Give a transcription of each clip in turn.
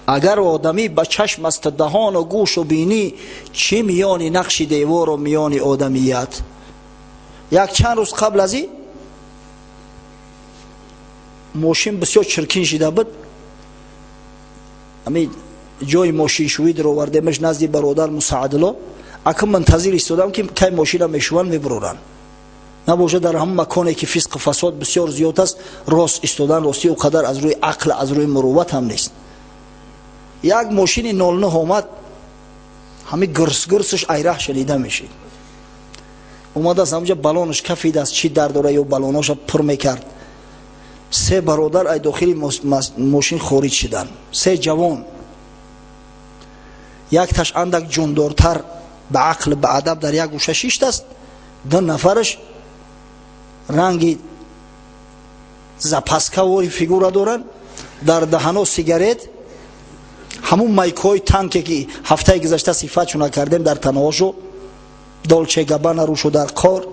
اگر آدمی با چشم است دهان و گوش و بینی، چه میان نقش دیوار و میان آدمیت. یک چند روز قبل از این ماشین بسیار چرکین شده بود، همین جای ماشین شویی در آوردیمش نزدی برادر مساعدلا. اکنون منتظر ایستادم که کی ماشین میشون میبرورن، نباشه در هم مکانی که فسق و فساد بسیار زیاد است راست ایستادن راستی و قدر از روی عقل از روی مروت هم نیست. یک ماشین 09 آمد، همین گرسش ایره شنیده میشه. اومد از همونجا بالونش کفید از چی درد داره یا بالوناش پر میکرد. سه برادر ای داخل ماشین خارج شدن، سه جوان. یک تاش اندک جوندارتر به عقل به ادب در یک گوشه شیشت است، دو نفرش رنگی زپاسکاوی فیگورا دارن، در دهنو سیگارت، همون مایکای تانکی که هفته گذشته صفاتشون کردیم در تنهاشو، دولچه گابانا روشو در کار،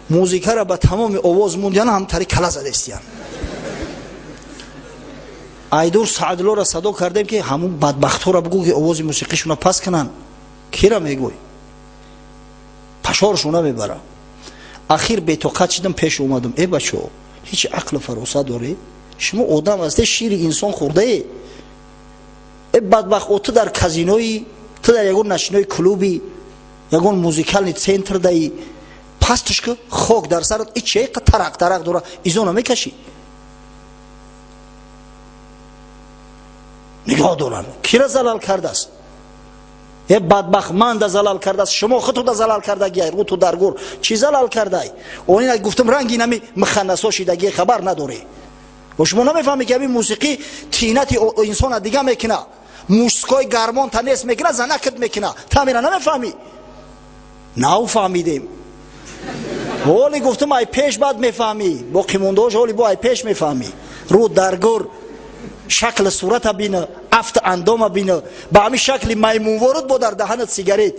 موزیکا را با تمام آواز موندیان هم تاری کلا زدستیان. ایدور سعدلو را صدا کردیم که همون بدبخت ها را بگو که آواز موسیقیشون را پس کنن. کی را میگوی؟ پشارشون را میبرم. اخیر بی‌طاقت شدم، پیش اومدم. ای بچه هیچ عقل فراسه داری؟ شما آدم هستی، شیر انسان خورده ای. ای بدبخت او تو در کازینوی، تو در یگون نشینوی کلوبی، یگون موزیکال سنتر دایی، پستش که خاک در سرت ای چه ترق داره ایزونا میکشی. نگاه دارن کی را زلال کرده است؟ یه بدبخت من دا زلال کرده است، شما خودتو دا زلال کرده گی، رو تو درگور چی زلال کرده ای؟ اونی گفتم رنگی نمی مخنثا شدگی خبر نداری و شما نمیفهمی که این موسیقی تینت انسان دیگه میکنه، موسیقای گرمان تنیس میکنه، زنکت میکنه، تا میره نمیفهمی. نو فهمیدیم ولی گفتم ای پیش بعد میفهمی، باقی موندهاش ولی با ای پیش میفهمی. رو درگور شکل صورت بینه، افت اندام بینه، با همین شکل میمون ورد با در دهنت سیگارت.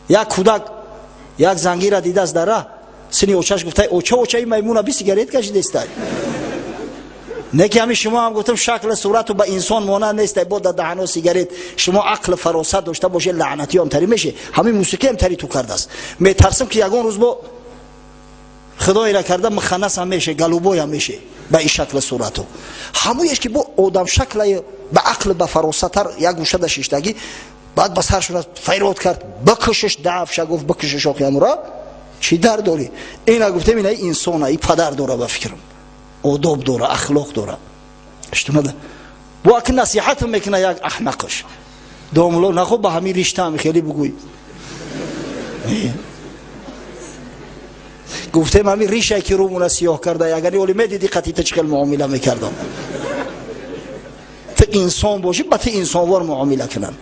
یک کودک یک زنگی را دیده از در راه سنی اوچهش گفته اوچه میمون بی سیگارت کشیده است. نه که همین شما هم گفتم شکل صورت و با انسان مانند نیست، با در دهن سیگارت. شما عقل فراست داشته باشه لعنتی هم تری میشه، همین موسیقی هم تری تو کرده است. میترسم که یگان روز با خدای را کرده مخنث هم میشه، گلوبوی هم میشه با این شکل صورتو. همونیش که با آدم شکل با عقل با فراستر یک گوشه داشتگی بعد با سرشون فیروت کرد بکشش دعف شگفت بکشش آخیم را چی در داری؟ اینا گفتم اینه انسانه، این پدر داره با فکرم، آداب داره، اخلاق داره. اشتماده با اکن نصیحت میکنه یک احمقش. دوملو نخو با همین رشته هم خیلی بگوی. گفتم همین ریشه که رومون سیاه کرده، اگر اولی میدیدی قطعی تا چقدر معامله میکردم. تا انسان باشی با تا انسانوار معامله کنن.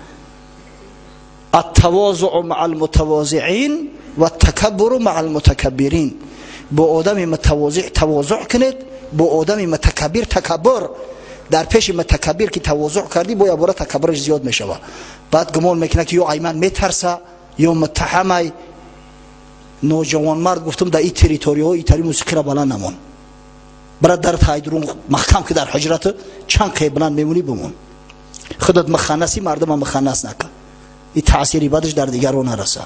التواضع مع المتواضعین و التکبر مع المتکبرین. با آدم متواضع تواضع کنید، با آدم متکبر تکبر. در پیش متکبر که تواضع کردی با یباره تکبرش زیاد میشه، بعد گمان میکنه که یا ایمن میترسه یا متهمه. نوجوان مرد گفتم در این تریتوری ها ایتاری موسیقی را بلند نمون، برای در تایدرون محکم که در حجرت چند که بلند میمونی بمون. خودت مخنثی، مردم هم مخنث نکن، این تأثیری بعدش در دیگر رو نرسه.